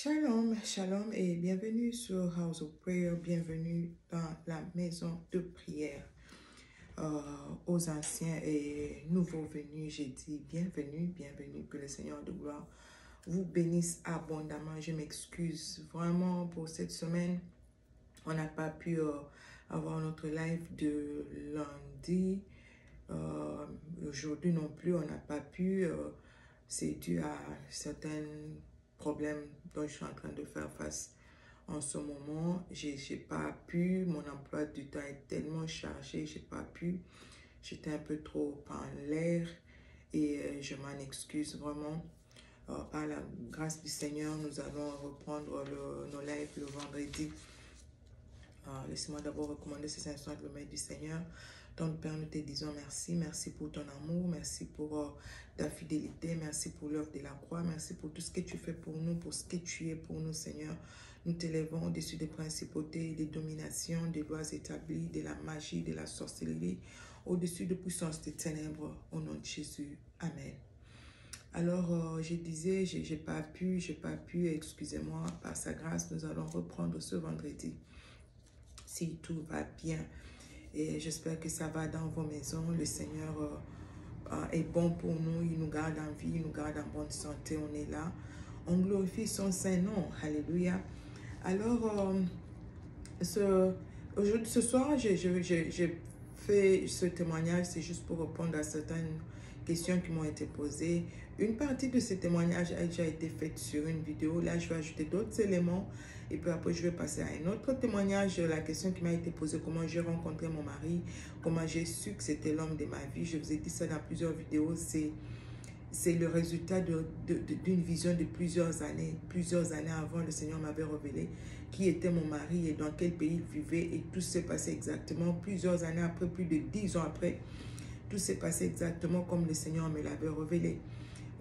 Shalom, shalom et bienvenue sur House of Prayer, bienvenue dans la maison de prière. Aux anciens et nouveaux venus, j'ai dit bienvenue, bienvenue, que le Seigneur de gloire vous bénisse abondamment. Je m'excuse vraiment pour cette semaine, on n'a pas pu avoir notre live de lundi. Aujourd'hui non plus, on n'a pas pu, c'est dû à certains problèmes dont je suis en train de faire face en ce moment. J'ai pas pu, mon emploi du temps est tellement chargé, j'ai pas pu, j'étais un peu trop en l'air et je m'en excuse vraiment. Par la grâce du Seigneur, nous allons reprendre nos lives le vendredi. Laissez-moi d'abord recommander ces instants de le maître du Seigneur. Donc, Père, nous te disons merci. Merci pour ton amour. Merci pour ta fidélité. Merci pour l'œuvre de la croix. Merci pour tout ce que tu fais pour nous, pour ce que tu es pour nous, Seigneur. Nous t'élèvons au-dessus des principautés, des dominations, des lois établies, de la magie, de la sorcellerie, au-dessus de puissance des ténèbres, au nom de Jésus. Amen. Alors, je disais, j'ai pas pu, excusez-moi, par sa grâce, nous allons reprendre ce vendredi. Si tout va bien, et j'espère que ça va dans vos maisons. Le Seigneur est bon pour nous, il nous garde en vie, il nous garde en bonne santé, on est là. On glorifie son saint nom, alléluia. Alors, ce soir, j'ai fait ce témoignage, c'est juste pour répondre à certaines questions qui m'ont été posées. Une partie de ce témoignage a déjà été faite sur une vidéo. Là, je vais ajouter d'autres éléments. Et puis après, je vais passer à un autre témoignage. La question qui m'a été posée, comment j'ai rencontré mon mari, comment j'ai su que c'était l'homme de ma vie. Je vous ai dit ça dans plusieurs vidéos. C'est le résultat d'une vision de plusieurs années. Plusieurs années avant, le Seigneur m'avait révélé qui était mon mari et dans quel pays il vivait. Et tout s'est passé exactement. Plusieurs années après, plus de 10 ans après, tout s'est passé exactement comme le Seigneur me l'avait révélé.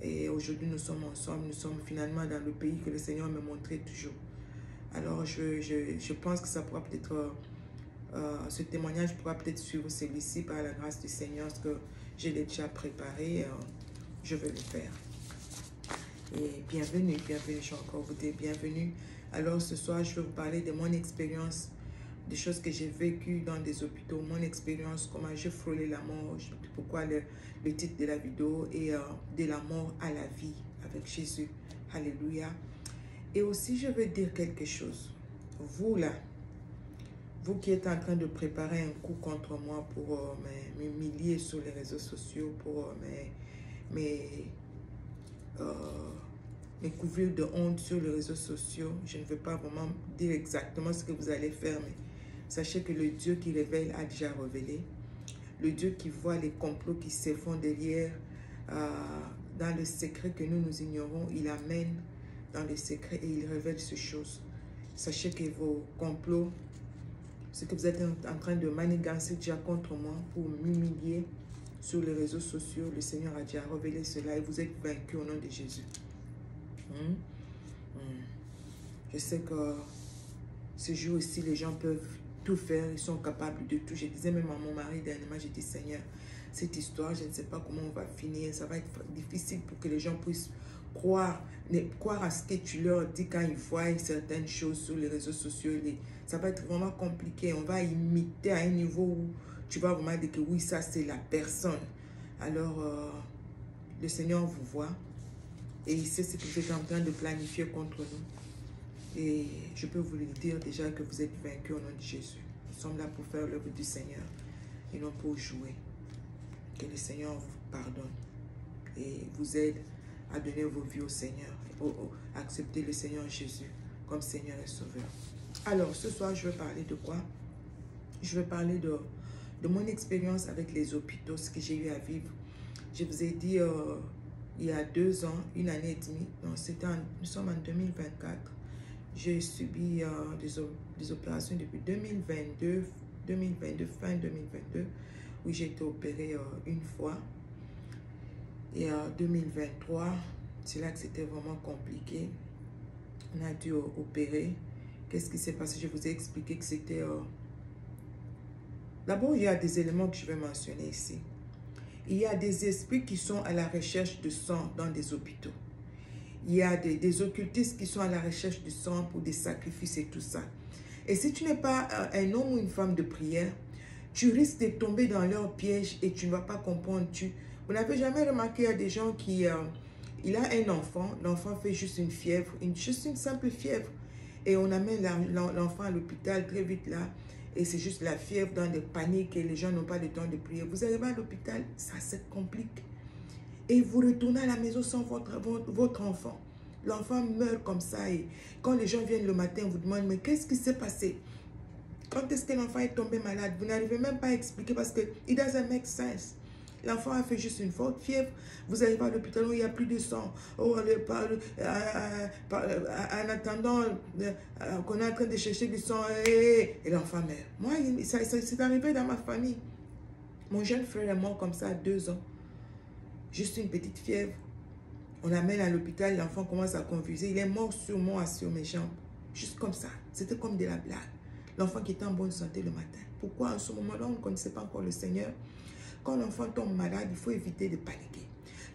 Et aujourd'hui, nous sommes ensemble. Nous sommes finalement dans le pays que le Seigneur me montrait toujours. Alors, je pense que ça pourra peut-être, ce témoignage pourra peut-être suivre celui-ci par la grâce du Seigneur, parce que je l'ai déjà préparé, je vais le faire. Et bienvenue, bienvenue, je vais encore vous dire bienvenue. Alors, ce soir, je vais vous parler de mon expérience, des choses que j'ai vécues dans des hôpitaux, mon expérience, comment j'ai frôlé la mort, pourquoi le titre de la vidéo est de la mort à la vie avec Jésus. Alléluia. Et aussi, je veux dire quelque chose. Vous là, vous qui êtes en train de préparer un coup contre moi pour m'humilier sur les réseaux sociaux, pour me couvrir de honte sur les réseaux sociaux, je ne veux pas vraiment dire exactement ce que vous allez faire, mais sachez que le Dieu qui révèle a déjà révélé. Le Dieu qui voit les complots qui se font derrière, dans le secret que nous ignorons, il amène dans le secret et il révèle ces choses. Sachez que vos complots, ce que vous êtes en train de manigancer déjà contre moi pour m'humilier sur les réseaux sociaux, le Seigneur a déjà révélé cela et vous êtes vaincus au nom de Jésus. Je sais que ce jour-ci, les gens peuvent tout faire, ils sont capables de tout. Je disais même à mon mari dernièrement, j'ai dit, Seigneur, cette histoire, je ne sais pas comment on va finir, ça va être difficile pour que les gens puissent croire à ce que tu leur dis quand ils voient certaines choses sur les réseaux sociaux. Ça va être vraiment compliqué. On va imiter à un niveau où tu vas vraiment dire que oui, ça c'est la personne. Alors, le Seigneur vous voit et il sait ce que vous êtes en train de planifier contre nous. Et je peux vous le dire déjà que vous êtes vaincus au nom de Jésus. Nous sommes là pour faire l'œuvre du Seigneur et non pour jouer. Que le Seigneur vous pardonne et vous aide à donner vos vies au Seigneur, accepter le Seigneur Jésus comme Seigneur et Sauveur. Alors, ce soir, je vais parler de quoi? Je vais parler de mon expérience avec les hôpitaux, ce que j'ai eu à vivre. Je vous ai dit, il y a 2 ans, 1 année et demie, nous sommes en 2024, j'ai subi des opérations depuis 2022, fin 2022, où j'ai été opérée une fois. Et en 2023, c'est là que c'était vraiment compliqué. On a dû opérer. Qu'est-ce qui s'est passé? Je vous ai expliqué que c'était... D'abord, il y a des éléments que je vais mentionner ici. Il y a des esprits qui sont à la recherche de sang dans des hôpitaux. il y a des occultistes qui sont à la recherche du sang pour des sacrifices et tout ça. Et si tu n'es pas un homme ou une femme de prière, tu risques de tomber dans leur piège et tu ne vas pas comprendre. Vous n'avez jamais remarqué, il y a des gens qui... il a un enfant, l'enfant fait juste une fièvre, juste une simple fièvre. Et on amène l'enfant à l'hôpital très vite là. Et c'est juste la fièvre dans des paniques et les gens n'ont pas le temps de prier. Vous arrivez à l'hôpital, ça se complique. Et vous retournez à la maison sans votre enfant. L'enfant meurt comme ça. Et quand les gens viennent le matin, vous demandent, mais qu'est-ce qui s'est passé? Quand est-ce que l'enfant est tombé malade? Vous n'arrivez même pas à expliquer parce que it doesn't make sense. L'enfant a fait juste une forte fièvre. Vous arrivez à l'hôpital où il n'y a plus de sang. Oh, en attendant qu'on est en train de chercher du sang, et l'enfant meurt. Moi, c'est arrivé dans ma famille. Mon jeune frère est mort comme ça à 2 ans. Juste une petite fièvre. On l'amène à l'hôpital, l'enfant commence à convulser. Il est mort sur moi, sur mes jambes. Juste comme ça. C'était comme de la blague. L'enfant qui était en bonne santé le matin. Pourquoi en ce moment-là, on ne connaissait pas encore le Seigneur? Quand l'enfant tombe malade, il faut éviter de paniquer.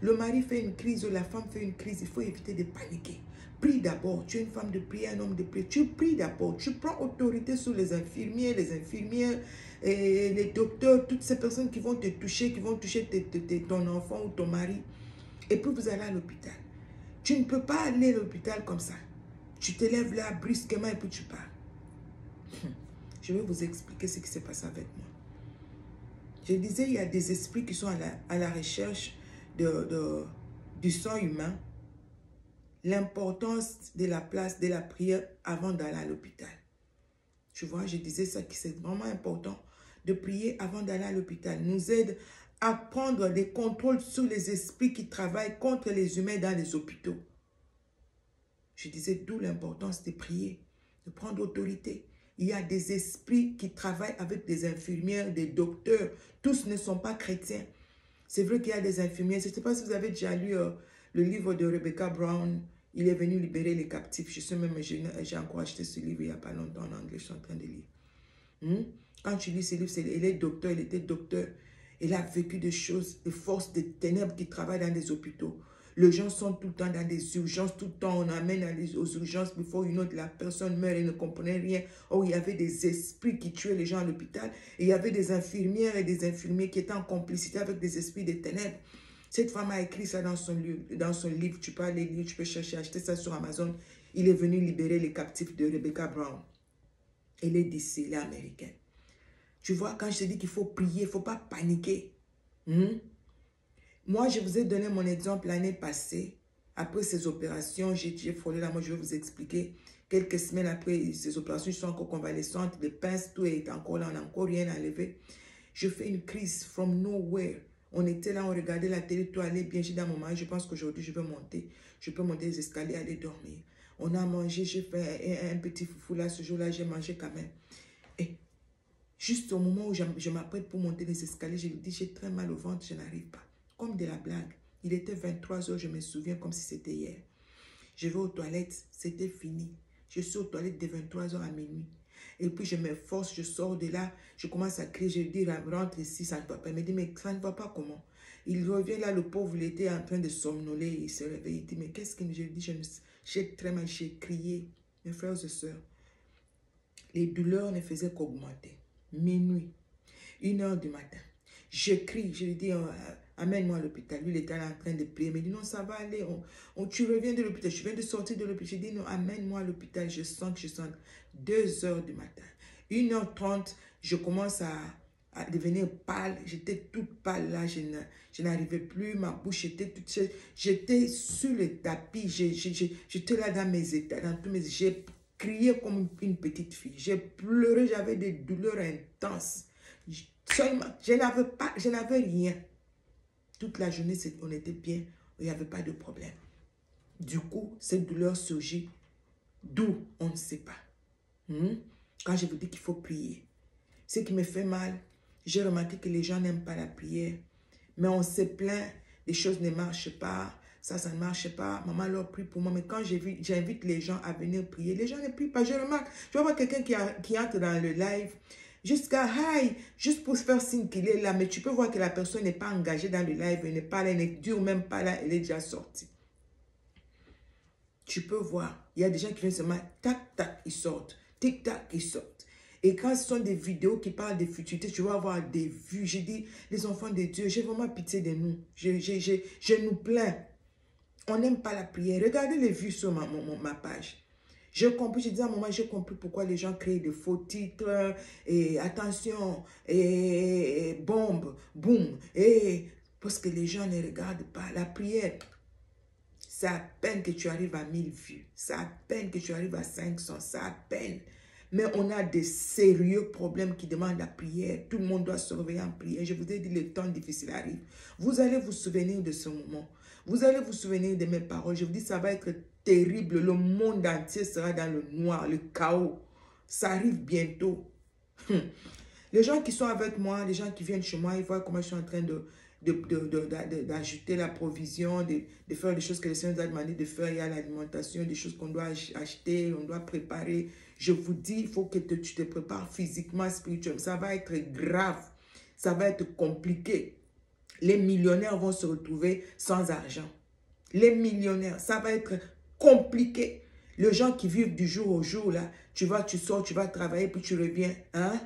Le mari fait une crise ou la femme fait une crise, il faut éviter de paniquer. Prie d'abord. Tu es une femme de prière, un homme de prière. Tu pries d'abord. Tu prends autorité sur les infirmiers, les infirmières, et les docteurs, toutes ces personnes qui vont te toucher, qui vont toucher ton enfant ou ton mari. Et puis vous allez à l'hôpital. Tu ne peux pas aller à l'hôpital comme ça. Tu te lèves là brusquement et puis tu pars. Je vais vous expliquer ce qui s'est passé avec moi. Je disais, il y a des esprits qui sont à la recherche du sang humain. L'importance de la place de la prière avant d'aller à l'hôpital. Tu vois, je disais ça, que c'est vraiment important de prier avant d'aller à l'hôpital. Nous aide à prendre des contrôles sur les esprits qui travaillent contre les humains dans les hôpitaux. Je disais, d'où l'importance de prier, de prendre autorité. Il y a des esprits qui travaillent avec des infirmières, des docteurs. Tous ne sont pas chrétiens. C'est vrai qu'il y a des infirmières. Je ne sais pas si vous avez déjà lu le livre de Rebecca Brown. Il est venu libérer les captifs. Je sais même, j'ai encore acheté ce livre il n'y a pas longtemps en anglais. Je suis en train de lire. Quand tu lis ce livre, il est docteur, il était docteur. Il a vécu des choses, des forces, des ténèbres qui travaillent dans des hôpitaux. Les gens sont tout le temps dans des urgences, tout le temps on amène aux urgences, before you know, la personne meurt et ne comprenait rien. Oh, il y avait des esprits qui tuaient les gens à l'hôpital. Et il y avait des infirmières et des infirmiers qui étaient en complicité avec des esprits des ténèbres. Cette femme a écrit ça dans son livre. Tu peux aller lire, tu peux chercher, acheter ça sur Amazon. Il est venu libérer les captifs de Rebecca Brown. Elle est d'ici, elle est américaine. Tu vois, quand je te dis qu'il faut prier, il ne faut pas paniquer. Moi, je vous ai donné mon exemple l'année passée. Après ces opérations, j'ai frôlé là. Moi, je vais vous expliquer. Quelques semaines après ces opérations, je suis encore convalescente. Les pinces, tout est encore là. On n'a encore rien enlevé. Je fais une crise from nowhere. On était là, on regardait la télé, tout allait bien. J'ai dit à mon mari, je pense qu'aujourd'hui, je vais monter. Je peux monter les escaliers, aller dormir. On a mangé, j'ai fait un petit foufou là. Ce jour-là, j'ai mangé quand même. Et juste au moment où je m'apprête pour monter les escaliers, je lui dis, j'ai très mal au ventre, je n'arrive pas. Comme de la blague. Il était 23 h, je me souviens comme si c'était hier. Je vais aux toilettes, c'était fini. Je suis aux toilettes de 23 h à minuit. Et puis je me force, je sors de là, je commence à crier, je lui dis, rentre ici, ça ne va pas. Il me dit, mais ça ne va pas comment? Il revient là, le pauvre, il était en train de somnoler, il se réveille, il dit, mais qu'est-ce qu'il me dit? Je dis, j'ai très mal, j'ai crié. Mes frères et sœurs, les douleurs ne faisaient qu'augmenter. Minuit, 1 h du matin. Je crie, je lui dis, amène-moi à l'hôpital. Lui, il était en train de prier. Il me dit, non, ça va aller. Tu reviens de l'hôpital. Je viens de sortir de l'hôpital. Je dis, non, amène-moi à l'hôpital. Je sens. 2 h du matin. 1 h 30, je commence à devenir pâle. J'étais toute pâle là. Je n'arrivais plus. Ma bouche était toute... J'étais sur le tapis. J'étais là dans mes états. J'ai crié comme une petite fille. J'ai pleuré. J'avais des douleurs intenses. Seulement, je n'avais rien. Toute la journée, on était bien. Il n'y avait pas de problème. Du coup, cette douleur surgit. D'où, on ne sait pas. Quand je vous dis qu'il faut prier. Ce qui me fait mal, j'ai remarqué que les gens n'aiment pas la prière. Mais on se plaint, les choses ne marchent pas. Ça ne marche pas. Maman leur prie pour moi. Mais quand j'invite les gens à venir prier, les gens ne prient pas. Je remarque, je vois quelqu'un qui entre dans le live. Jusqu'à hi, juste pour faire signe qu'il est là. Mais tu peux voir que la personne n'est pas engagée dans le live. Elle n'est pas là, elle ne dure même pas là. Elle est déjà sortie. Tu peux voir. Il y a des gens qui viennent seulement, tac, tac, ils sortent. Tic, tac, ils sortent. Et quand ce sont des vidéos qui parlent de futilité, tu vas avoir des vues. J'ai dit, les enfants de Dieu, j'ai vraiment pitié de nous. Je nous plains. On n'aime pas la prière. Regardez les vues sur ma page. J'ai compris, j'ai dit à un moment, j'ai compris pourquoi les gens créent de faux titres, et attention, et bombe, boum, et parce que les gens ne regardent pas. La prière, c'est à peine que tu arrives à 1000 vues, c'est à peine que tu arrives à 500, c'est à peine. Mais on a des sérieux problèmes qui demandent la prière. Tout le monde doit se réveiller en prière. Je vous ai dit, le temps difficile arrive. Vous allez vous souvenir de ce moment. Vous allez vous souvenir de mes paroles. Je vous dis, ça va être terrible. Le monde entier sera dans le noir, le chaos. Ça arrive bientôt. Les gens qui sont avec moi, les gens qui viennent chez moi, ils voient comment je suis en train d'ajouter la provision, de faire des choses que le Seigneur nous a demandé de faire. Il y a l'alimentation, des choses qu'on doit acheter, on doit préparer. Je vous dis, il faut que tu te prépares physiquement, spirituellement. Ça va être grave. Ça va être compliqué. Les millionnaires vont se retrouver sans argent. Les millionnaires, ça va être compliqué. Les gens qui vivent du jour au jour, là, tu sors, tu vas travailler, puis tu reviens. Hein?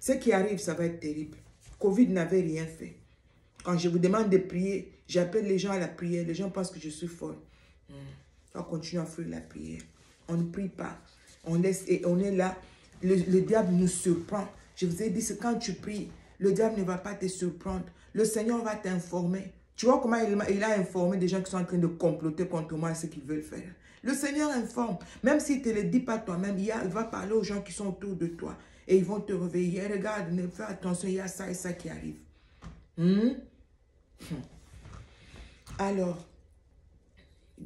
Ce qui arrive, ça va être terrible. Covid n'avait rien fait. Quand je vous demande de prier, j'appelle les gens à la prière. Les gens pensent que je suis folle. On continue à faire la prière. On ne prie pas. On laisse et on est là. Le diable nous surprend. Je vous ai dit, c'est quand tu pries, le diable ne va pas te surprendre. Le Seigneur va t'informer. Tu vois comment il a informé des gens qui sont en train de comploter contre moi et ce qu'ils veulent faire. Le Seigneur informe. Même s'il ne te le dit pas toi-même, il va parler aux gens qui sont autour de toi. Et ils vont te réveiller. Regarde, fais attention, il y a ça et ça qui arrive. Alors,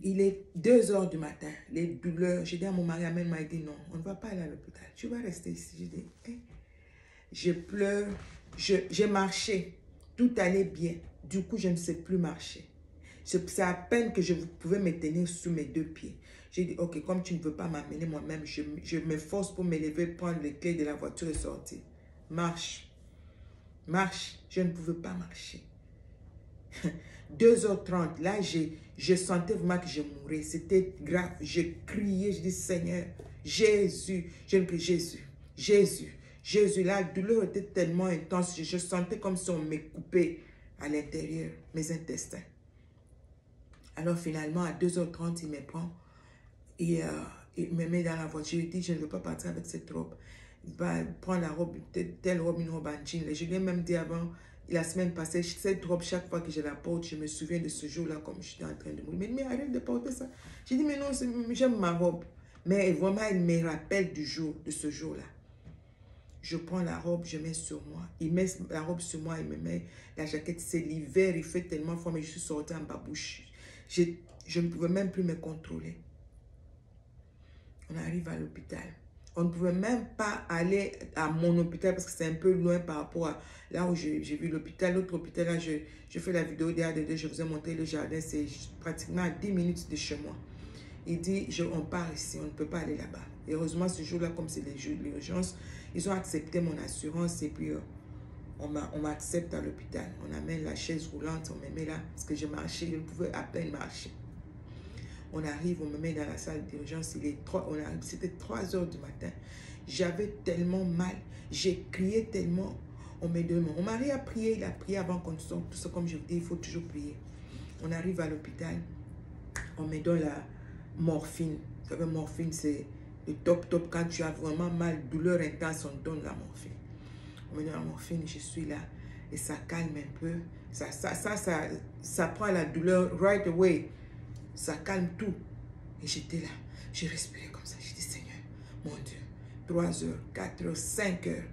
il est 2 heures du matin. Les douleurs. J'ai dit à mon mari, il m'a dit non, on ne va pas aller à l'hôpital. Tu vas rester ici. J'ai dit, je pleure. J'ai marché. Tout allait bien. Du coup, je ne sais plus marcher. C'est à peine que je pouvais me tenir sous mes 2 pieds. J'ai dit, ok, comme tu ne veux pas m'amener moi-même, je m'efforce pour me lever, prendre les clés de la voiture et sortir. Marche. Marche. Je ne pouvais pas marcher. 2h30, là, je sentais vraiment que je mourais. C'était grave. Je criais, je dis, Seigneur, Jésus. Je me criais, Jésus, Jésus, Jésus. La douleur était tellement intense. Je sentais comme si on me coupait à l'intérieur, mes intestins. Alors finalement, à 2h30, il me prend et il me met dans la voiture. Il dit, je ne veux pas partir avec cette robe. Il va prendre la robe, telle robe, une robe en jean. Je lui ai même dit avant, la semaine passée, cette robe, chaque fois que je la porte, je me souviens de ce jour-là, comme je suis en train de mourir. Mais arrête de porter ça. J'ai dit, mais non, j'aime ma robe. Mais vraiment, il me rappelle de ce jour-là. Je prends la robe, je mets sur moi. Il met la robe sur moi, il me met la jaquette. C'est l'hiver, il fait tellement froid, mais je suis sortie en babouche. Je ne pouvais même plus me contrôler. On arrive à l'hôpital. On ne pouvait même pas aller à mon hôpital parce que c'est un peu loin par rapport à là où j'ai vu l'hôpital. L'autre hôpital, là, je fais la vidéo derrière, je vous ai montré le jardin. C'est pratiquement à 10 minutes de chez moi. Il dit, on part ici, on ne peut pas aller là-bas. Et heureusement, ce jour-là, comme c'est les jours de l'urgence, ils ont accepté mon assurance et puis on m'accepte à l'hôpital. On amène la chaise roulante, on me met là parce que je marchais, je ne pouvais à peine marcher. On arrive, on me met dans la salle d'urgence, c'était 3 heures du matin. J'avais tellement mal, j'ai crié tellement. On me demande, mon mari a prié, il a prié avant qu'on sorte. Tout ça, comme je vous dis, il faut toujours prier. On arrive à l'hôpital, on me donne la morphine. Vous savez, morphine, c'est le top. Quand tu as vraiment mal, douleur intense, on donne la morphine. On me donne la morphine, je suis là. Et ça calme un peu. Ça prend la douleur right away. Ça calme tout. Et j'étais là. J'ai respiré comme ça. J'ai dit, Seigneur, mon Dieu, 3 heures, 4 heures, 5 heures.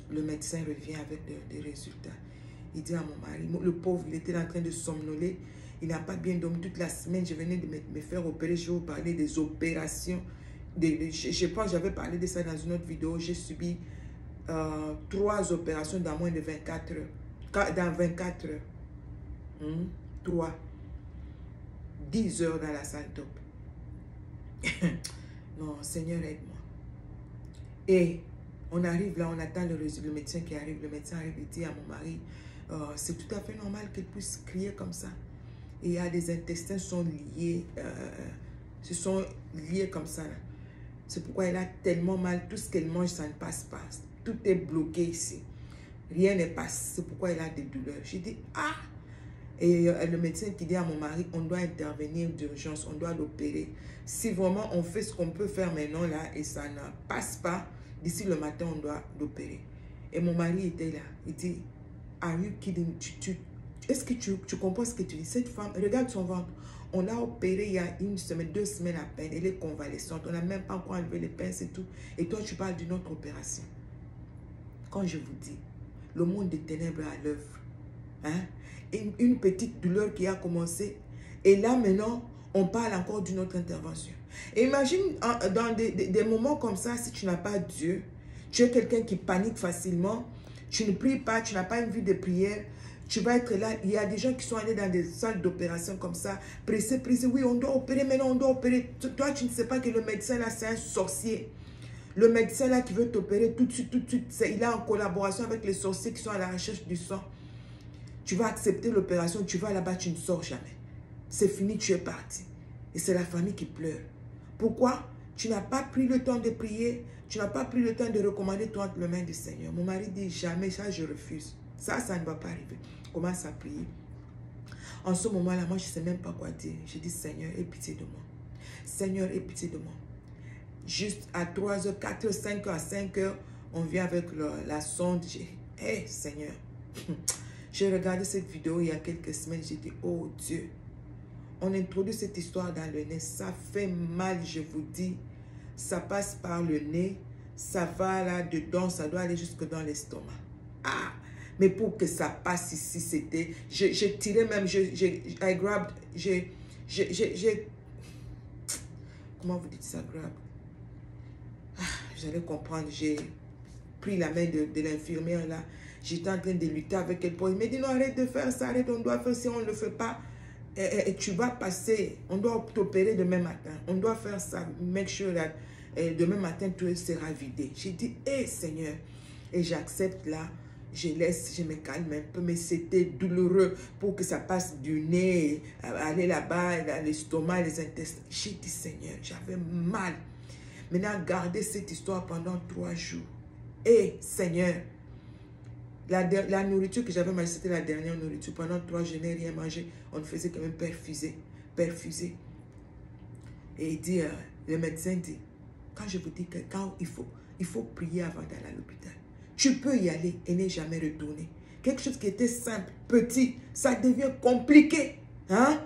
Le médecin revient avec des résultats. Il dit à mon mari, le pauvre, il était en train de somnoler. Il n'a pas bien dormi toute la semaine. Je venais de me faire opérer. Je vais vous parler des opérations. Je pense que j'avais parlé de ça dans une autre vidéo. J'ai subi 3 opérations dans moins de 24 heures. Dans 24 heures. 3. 10 heures dans la salle top. Non, Seigneur, aide-moi. Et on arrive là, on attend le médecin qui arrive. Le médecin arrive et dit à mon mari, c'est tout à fait normal qu'elle puisse crier comme ça. Et il y a des intestins sont liés. se sont liés comme ça. C'est pourquoi elle a tellement mal. Tout ce qu'elle mange, ça ne passe pas. Tout est bloqué ici. Rien ne passe. C'est pourquoi elle a des douleurs. J'ai dit, ah! Et le médecin qui dit à mon mari, on doit intervenir d'urgence, on doit l'opérer. Si vraiment on fait ce qu'on peut faire maintenant là et ça ne passe pas, d'ici le matin, on doit l'opérer. Et mon mari était là. Il dit, are you kidding? Est-ce que tu comprends ce que tu dis? Cette femme, regarde son ventre. On l'a opérée il y a 1 semaine, 2 semaines à peine. Elle est convalescente. On n'a même pas encore enlevé les pinces et tout. Et toi, tu parles d'une autre opération. Quand je vous dis, le monde des ténèbres est à l'œuvre. Hein? Une petite douleur qui a commencé. Et là, maintenant, on parle encore d'une autre intervention. Et imagine, dans des moments comme ça, si tu n'as pas Dieu, tu es quelqu'un qui panique facilement, tu ne pries pas, tu n'as pas une vie de prière, tu vas être là. Il y a des gens qui sont allés dans des salles d'opération comme ça, pressés, oui, on doit opérer, maintenant on doit opérer. Toi, tu ne sais pas que le médecin là, c'est un sorcier. Le médecin là qui veut t'opérer tout de suite, il est en collaboration avec les sorciers qui sont à la recherche du sang. Tu vas accepter l'opération, tu vas là-bas, tu ne sors jamais. C'est fini, tu es parti. Et c'est la famille qui pleure. Pourquoi? Tu n'as pas pris le temps de prier, tu n'as pas pris le temps de recommander toi entre les mains du Seigneur. Mon mari dit jamais, ça je refuse. Ça ne va pas arriver. Commence à prier. En ce moment-là, moi je ne sais même pas quoi dire. Je dis Seigneur, aie pitié de moi. Seigneur, aie pitié de moi. Juste à 3h, 4h, 5h, à 5h, on vient avec la sonde. Hé, Seigneur. J'ai regardé cette vidéo il y a quelques semaines. J'ai dit, oh Dieu. On introduit cette histoire dans le nez. Ça fait mal, je vous dis. Ça passe par le nez. Ça va là-dedans. Ça doit aller jusque dans l'estomac. Ah! Mais pour que ça passe ici, c'était... J'ai tiré même... Comment vous dites ça, grab? Ah, j'allais comprendre. J'ai pris la main de l'infirmière là. J'étais en train de lutter avec elle. Il m'a dit non, arrête de faire ça, arrête, on doit faire, si on ne le fait pas, et tu vas passer, on doit t'opérer demain matin. On doit faire ça, make sure that demain matin, tout sera vidé. J'ai dit, hé Seigneur, et j'accepte là, je laisse, je me calme un peu, mais c'était douloureux pour que ça passe du nez, aller là-bas, l'estomac, les intestins. J'ai dit, Seigneur, j'avais mal. Maintenant, gardez cette histoire pendant 3 jours. Hé Seigneur, la nourriture que j'avais mangée, c'était la dernière nourriture. Pendant 3 jours, je n'ai rien mangé. On ne faisait quand même perfuser. Et il dit, le médecin dit, quand je vous dis que quand il faut prier avant d'aller à l'hôpital. Tu peux y aller et ne jamais retourner. Quelque chose qui était simple, petit, ça devient compliqué. Hein?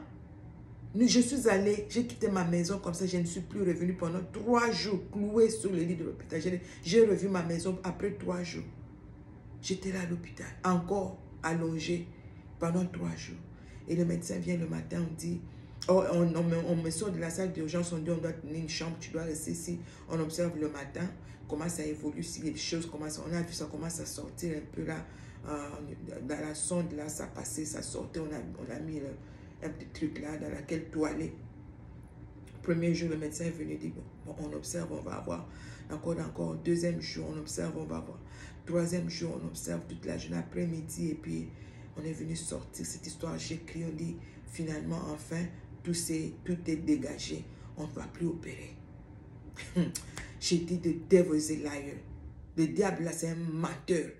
Je suis allée, j'ai quitté ma maison comme ça, je ne suis plus revenue pendant 3 jours, clouée sur le lit de l'hôpital. J'ai revu ma maison après 3 jours. J'étais là à l'hôpital, encore allongée pendant 3 jours. Et le médecin vient le matin, on dit, oh, on me sort de la salle d'urgence, on dit on doit tenir une chambre, tu dois rester ici. On observe le matin, comment ça évolue, si les choses commencent, on a vu ça commence à sortir un peu là, dans la sonde là, ça passait, ça sortait, on a mis un petit truc là dans laquelle toiler. Premier jour, le médecin est venu dire, bon, on observe, on va avoir encore. Deuxième jour, on observe, on va avoir. Troisième jour, on observe toute la journée après-midi et puis on est venu sortir cette histoire. J'écris, on dit, finalement, enfin, tout est dégagé. On ne va plus opérer. J'ai dit, the devil is a liar. Le diable, là, c'est un menteur.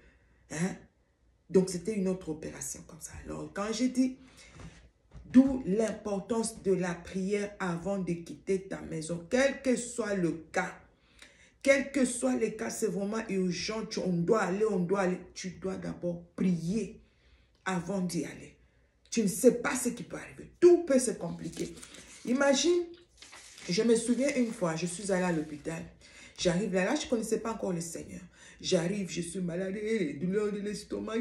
Hein? Donc, c'était une autre opération comme ça. Alors, quand j'ai dit, d'où l'importance de la prière avant de quitter ta maison, quel que soit le cas. Quel que soit les cas, c'est vraiment urgent. On doit aller. Tu dois d'abord prier avant d'y aller. Tu ne sais pas ce qui peut arriver. Tout peut se compliquer. Imagine, je me souviens une fois, je suis allée à l'hôpital. J'arrive là, je ne connaissais pas encore le Seigneur. J'arrive, je suis malade, les douleurs de l'estomac,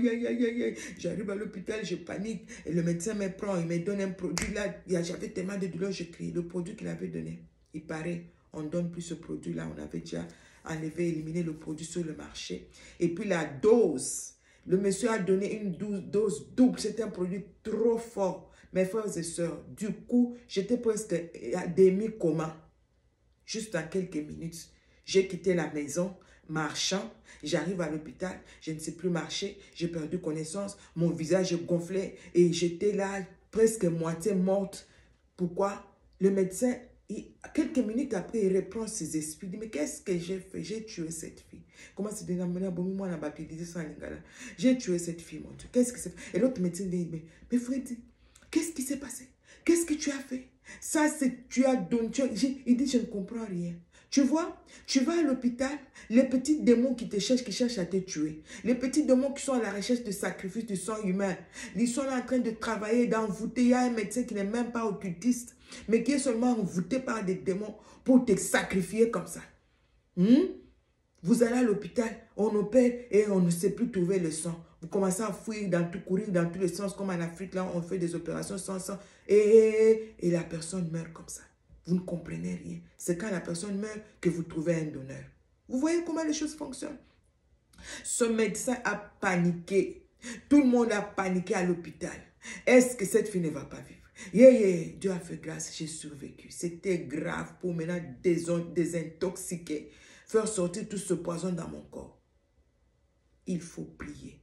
j'arrive à l'hôpital, je panique. Et le médecin me prend, il me donne un produit là. J'avais tellement de douleurs, je crie. Le produit qu'il avait donné, il paraît, on ne donne plus ce produit-là. On avait déjà enlevé, éliminé le produit sur le marché. Et puis la dose, le monsieur a donné une dose double. C'était un produit trop fort. Mes frères et sœurs, du coup, j'étais presque à demi-coma. Juste en quelques minutes, j'ai quitté la maison, marchant. J'arrive à l'hôpital, je ne sais plus marcher. J'ai perdu connaissance. Mon visage gonflait et j'étais là presque moitié morte. Pourquoi? Le médecin Et quelques minutes après, il reprend ses esprits. Il dit, mais qu'est-ce que j'ai fait? J'ai tué cette fille. Comment c'est de la monnaie? Moi, on a baptisé ça en lingala. J'ai tué cette fille, mon Dieu. Qu'est-ce que c'est? Et l'autre médecin dit, mais Freddy, qu'est-ce qui s'est passé? Qu'est-ce que tu as fait? Ça, c'est tu as donné. Il dit, je ne comprends rien. Tu vois, tu vas à l'hôpital, les petits démons qui te cherchent, qui cherchent à te tuer. Les petits démons qui sont à la recherche de sacrifice du sang humain. Ils sont là en train de travailler, d'envoûter. Il y a un médecin qui n'est même pas occultiste, mais qui est seulement envoûté par des démons pour te sacrifier comme ça. Vous allez à l'hôpital, on opère et on ne sait plus trouver le sang. Vous commencez à fouiller dans tout, courir dans tous les sens, comme en Afrique, là, on fait des opérations sans sang. Et la personne meurt comme ça. Vous ne comprenez rien. C'est quand la personne meurt que vous trouvez un donneur. Vous voyez comment les choses fonctionnent? Ce médecin a paniqué. Tout le monde a paniqué à l'hôpital. Est-ce que cette fille ne va pas vivre? Dieu a fait grâce, j'ai survécu. C'était grave pour maintenant désintoxiquer, faire sortir tout ce poison dans mon corps. Il faut prier.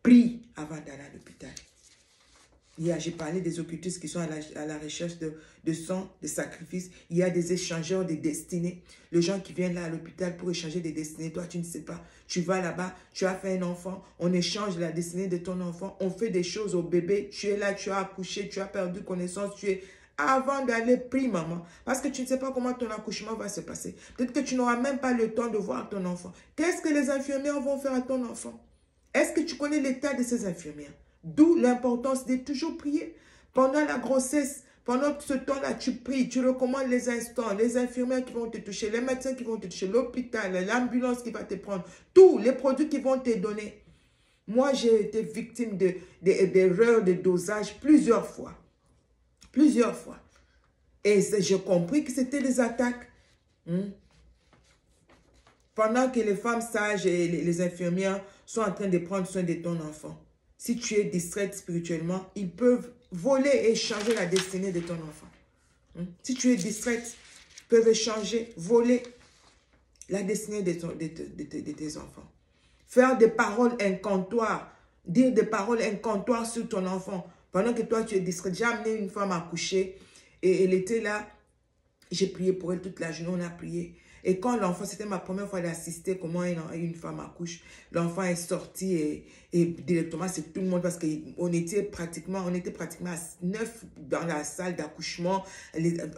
Prie avant d'aller à l'hôpital. J'ai parlé des occultistes qui sont à la recherche de sang, de sacrifice. Il y a des échangeurs de destinées. Les gens qui viennent là à l'hôpital pour échanger des destinées. Toi, tu ne sais pas. Tu vas là-bas, tu as fait un enfant. On échange la destinée de ton enfant. On fait des choses au bébé. Tu es là, tu as accouché, tu as perdu connaissance. Tu es... Avant d'aller, prie maman. Parce que tu ne sais pas comment ton accouchement va se passer. Peut-être que tu n'auras même pas le temps de voir ton enfant. Qu'est-ce que les infirmières vont faire à ton enfant? Est-ce que tu connais l'état de ces infirmières? D'où l'importance de toujours prier. Pendant la grossesse, pendant ce temps-là, tu pries, tu recommandes les instants, les infirmières qui vont te toucher, les médecins qui vont te toucher, l'hôpital, l'ambulance qui va te prendre, tous les produits qui vont te donner. Moi, j'ai été victime d'erreurs de dosage plusieurs fois. Plusieurs fois. Et j'ai compris que c'était des attaques. Pendant que les femmes sages et les infirmières sont en train de prendre soin de ton enfant. Si tu es distraite spirituellement, ils peuvent voler et changer la destinée de ton enfant. Si tu es distraite, ils peuvent changer, voler la destinée de tes enfants. Faire des paroles incantoires, dire des paroles incantoires sur ton enfant. Pendant que toi, tu es distraite. J'ai amené une femme à coucher et elle était là. J'ai prié pour elle toute la journée, on a prié. Et quand l'enfant, c'était ma première fois d'assister comment une femme accouche, l'enfant est sorti et directement c'est tout le monde parce qu'on était pratiquement à 9 dans la salle d'accouchement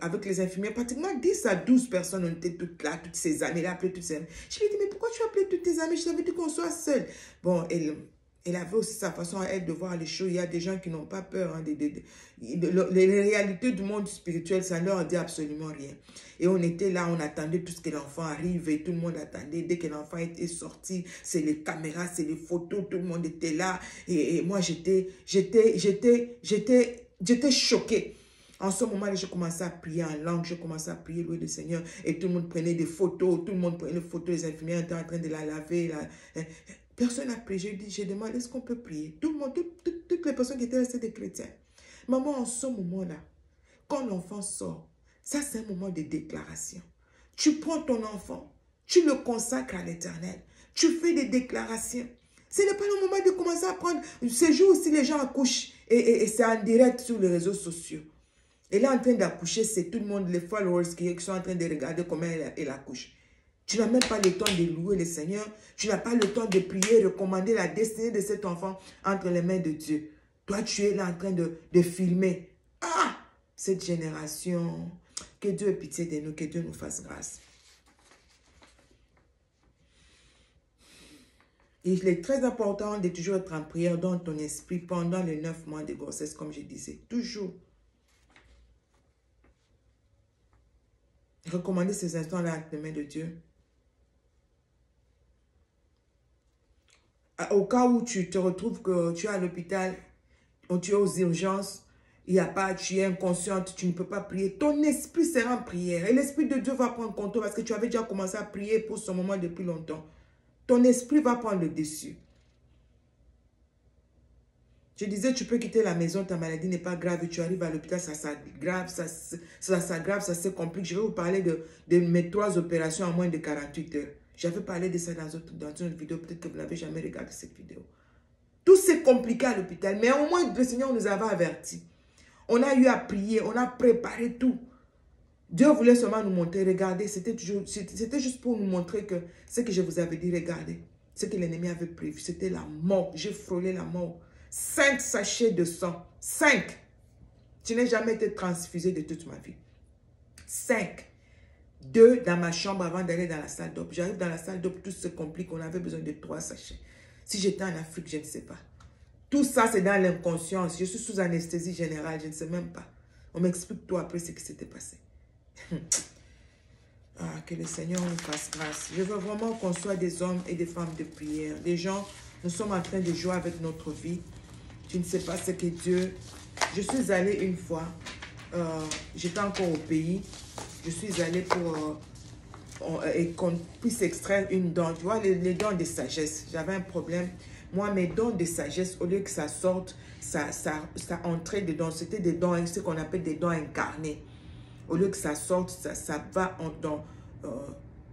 avec les infirmières, pratiquement 10 à 12 personnes, on était toutes là, toutes ces amies, elle a appelé toutes ces amies. Je lui ai dit, mais pourquoi tu as appelé toutes tes amies? Je t'avais dit qu'on soit seul. Bon, elle avait aussi sa façon à elle de voir les choses. Il y a des gens qui n'ont pas peur. Les réalités du monde spirituel, ça ne leur dit absolument rien. Et on était là, on attendait tout ce que l'enfant arrive et tout le monde attendait. Dès que l'enfant était sorti, c'est les caméras, c'est les photos, tout le monde était là. Et moi, j'étais choquée. En ce moment-là, je commençais à prier en langue, je commençais à prier louer le Seigneur. Et tout le monde prenait des photos, tout le monde prenait des photos, les infirmières étaient en train de la laver. Personne n'a prié. J'ai demandé, est-ce qu'on peut prier? Tout le monde, toutes les personnes qui étaient là, c'était des chrétiens. Maman, en ce moment-là, quand l'enfant sort, ça c'est un moment de déclaration. Tu prends ton enfant, tu le consacres à l'Éternel. Tu fais des déclarations. Ce n'est pas le moment de commencer à prendre... Ces jours aussi, les gens accouchent et c'est en direct sur les réseaux sociaux. Elle est en train d'accoucher, c'est tout le monde, les followers qui sont en train de regarder comment elle accouche. Tu n'as même pas le temps de louer le Seigneur. Tu n'as pas le temps de prier, recommander la destinée de cet enfant entre les mains de Dieu. Toi, tu es là en train de filmer. Ah! Cette génération, que Dieu ait pitié de nous, que Dieu nous fasse grâce. Il est très important de toujours être en prière dans ton esprit pendant les 9 mois de grossesse, comme je disais. Toujours. Recommandez ces instants-là entre les mains de Dieu. Au cas où tu te retrouves que tu es à l'hôpital, ou tu es aux urgences, il n'y a pas, tu es inconsciente, tu ne peux pas prier. Ton esprit sera en prière. Et l'Esprit de Dieu va prendre contrôle parce que tu avais déjà commencé à prier pour ce moment depuis longtemps. Ton esprit va prendre le dessus. Je disais, tu peux quitter la maison, ta maladie n'est pas grave et tu arrives à l'hôpital, ça s'aggrave, ça se complique. Je vais vous parler de mes 3 opérations en moins de 48 heures. J'avais parlé de ça dans une vidéo, peut-être que vous n'avez jamais regardé cette vidéo. Tout s'est compliqué à l'hôpital, mais au moins le Seigneur nous avait avertis. On a eu à prier, on a préparé tout. Dieu voulait seulement nous montrer, regardez, c'était juste pour nous montrer que ce que je vous avais dit, regardez, ce que l'ennemi avait prévu, c'était la mort. J'ai frôlé la mort. 5 sachets de sang. 5. Je n'ai jamais été transfusé de toute ma vie. 5. 2 dans ma chambre avant d'aller dans la salle d'op. J'arrive dans la salle d'op, tout se complique. On avait besoin de 3 sachets. Si j'étais en Afrique, je ne sais pas. Tout ça, c'est dans l'inconscience. Je suis sous anesthésie générale, je ne sais même pas. On m'explique tout après ce qui s'était passé. Ah, que le Seigneur nous fasse grâce. Je veux vraiment qu'on soit des hommes et des femmes de prière. Des gens, nous sommes en train de jouer avec notre vie. Tu ne sais pas ce que Dieu... Je suis allée une fois, j'étais encore au pays. Je suis allée pour et qu'on puisse extraire une dent. Tu vois, les dents de sagesse. J'avais un problème. Moi, mes dents de sagesse, au lieu que ça sorte, ça entrait dedans. C'était des dents, ce qu'on appelle des dents incarnées. Au lieu que ça sorte, ça va dans...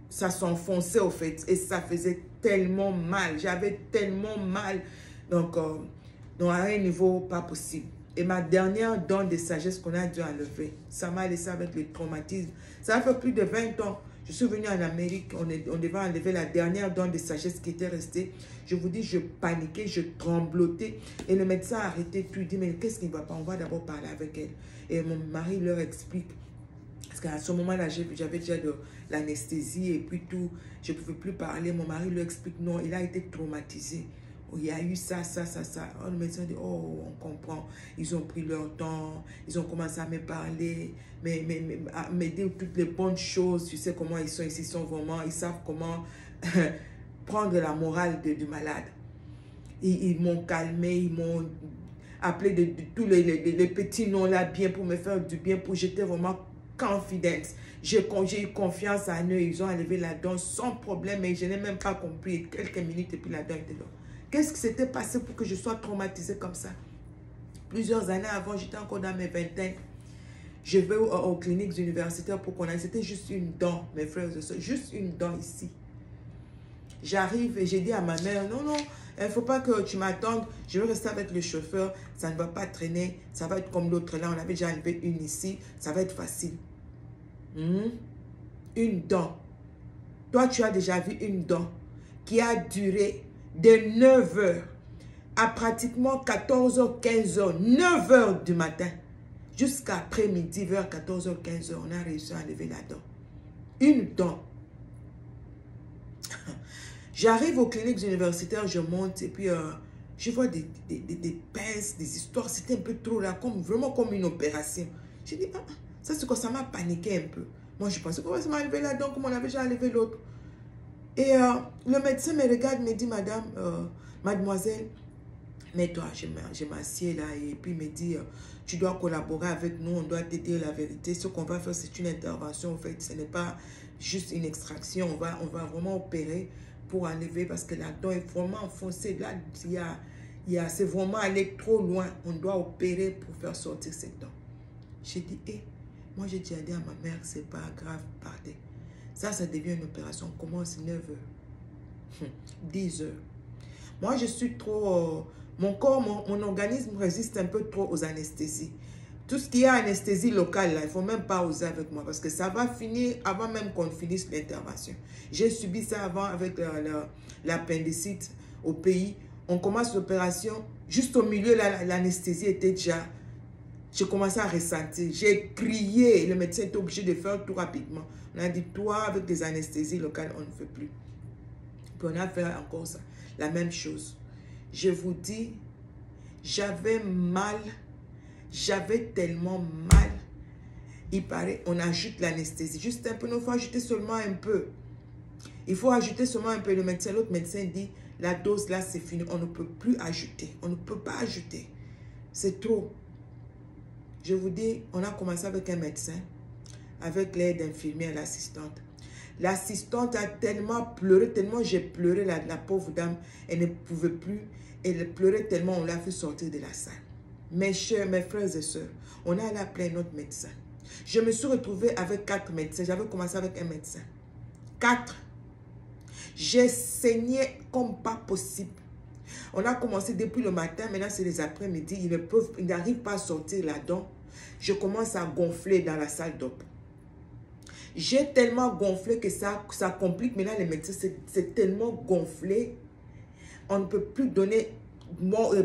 ça s'enfonçait au fait. Et ça faisait tellement mal. J'avais tellement mal. Donc, à un niveau pas possible. Et ma dernière dent de sagesse qu'on a dû enlever, ça m'a laissé avec le traumatisme. Ça a fait plus de 20 ans. Je suis venue en Amérique, on devait enlever la dernière dent de sagesse qui était restée. Je vous dis, je paniquais, je tremblotais. Et le médecin a arrêté tout. Il dit, mais qu'est-ce qui ne va pas? On va d'abord parler avec elle. Et mon mari leur explique. Parce qu'à ce moment-là, j'avais déjà de l'anesthésie et puis tout. Je ne pouvais plus parler. Mon mari lui explique, non, il a été traumatisé. Il y a eu ça. Oh, le médecin dit, oh, on comprend. Ils ont pris leur temps. Ils ont commencé à me parler, à me dire toutes les bonnes choses. Tu sais comment ils sont ici, ils savent comment prendre la morale du malade. Ils m'ont calmé, ils m'ont appelé de tous les petits noms là bien pour me faire du bien. J'étais vraiment confidence. J'ai eu confiance en eux. Ils ont enlevé la dent sans problème. Et je n'ai même pas compris. Quelques minutes et puis la dent était là. Qu'est-ce qui s'était passé pour que je sois traumatisée comme ça? Plusieurs années avant, j'étais encore dans mes vingtaines. Je vais aux cliniques universitaires pour qu'on aille. C'était juste une dent, mes frères et sœurs. Juste une dent ici. J'arrive et j'ai dit à ma mère, non, il ne faut pas que tu m'attendes. Je vais rester avec le chauffeur. Ça ne va pas traîner. Ça va être comme l'autre là. On avait déjà enlevé une ici. Ça va être facile. Une dent. Toi, tu as déjà vu une dent qui a duré de 9 heures à pratiquement 14h, 15h, 9 heures du matin jusqu'à après-midi, vers 14h, 15h, on a réussi à enlever la dent. Une dent. J'arrive aux cliniques universitaires, je monte et puis je vois des pinces, des histoires. C'était un peu trop là, vraiment comme une opération. J'ai dit, ça c'est quoi, ça m'a paniqué un peu. Moi, je pensais qu'on va m'enlever la dent comme on avait déjà enlevé l'autre. Et le médecin me regarde, me dit, madame, mademoiselle, mets-toi, je m'assieds là et puis il me dit, tu dois collaborer avec nous, on doit te dire la vérité. Ce qu'on va faire, c'est une intervention, en fait, ce n'est pas juste une extraction, on va vraiment opérer pour enlever parce que la dent est vraiment enfoncée. Là, c'est vraiment aller trop loin. On doit opérer pour faire sortir cette dent. J'ai dit, moi j'ai déjà dit à ma mère, c'est pas grave, partez. Ça devient une opération. On commence 9 heures. 10 heures. Moi, je suis trop... mon corps, mon organisme résiste un peu trop aux anesthésies. Tout ce qui est anesthésie locale, là, il ne faut même pas oser avec moi parce que ça va finir avant même qu'on finisse l'intervention. J'ai subi ça avant avec l'appendicite au pays. On commence l'opération. Juste au milieu, l'anesthésie était déjà... J'ai commencé à ressentir. J'ai crié. Le médecin était obligé de faire tout rapidement. On a dit, toi, avec des anesthésies locales, on ne fait plus. Puis on a fait encore ça. La même chose. Je vous dis, j'avais mal. J'avais tellement mal. Il paraît, on ajoute l'anesthésie. Juste un peu. Il faut ajouter seulement un peu. Il faut ajouter seulement un peu. L'autre médecin dit, la dose là, c'est fini. On ne peut plus ajouter. On ne peut pas ajouter. C'est trop. Je vous dis, on a commencé avec un médecin, avec l'aide d'infirmière, l'assistante. L'assistante a tellement pleuré, tellement j'ai pleuré, la pauvre dame, elle ne pouvait plus. Elle pleurait tellement, on l'a fait sortir de la salle. Mes chers, mes frères et sœurs, on a allé appeler notre médecin. Je me suis retrouvée avec 4 médecins. J'avais commencé avec un médecin. 4. J'ai saigné comme pas possible. On a commencé depuis le matin, maintenant c'est les après-midi. Ils n'arrivent pas à sortir la dent. Je commence à gonfler dans la salle d'op. J'ai tellement gonflé que ça complique. Maintenant, les médecins, c'est tellement gonflé. On ne peut plus donner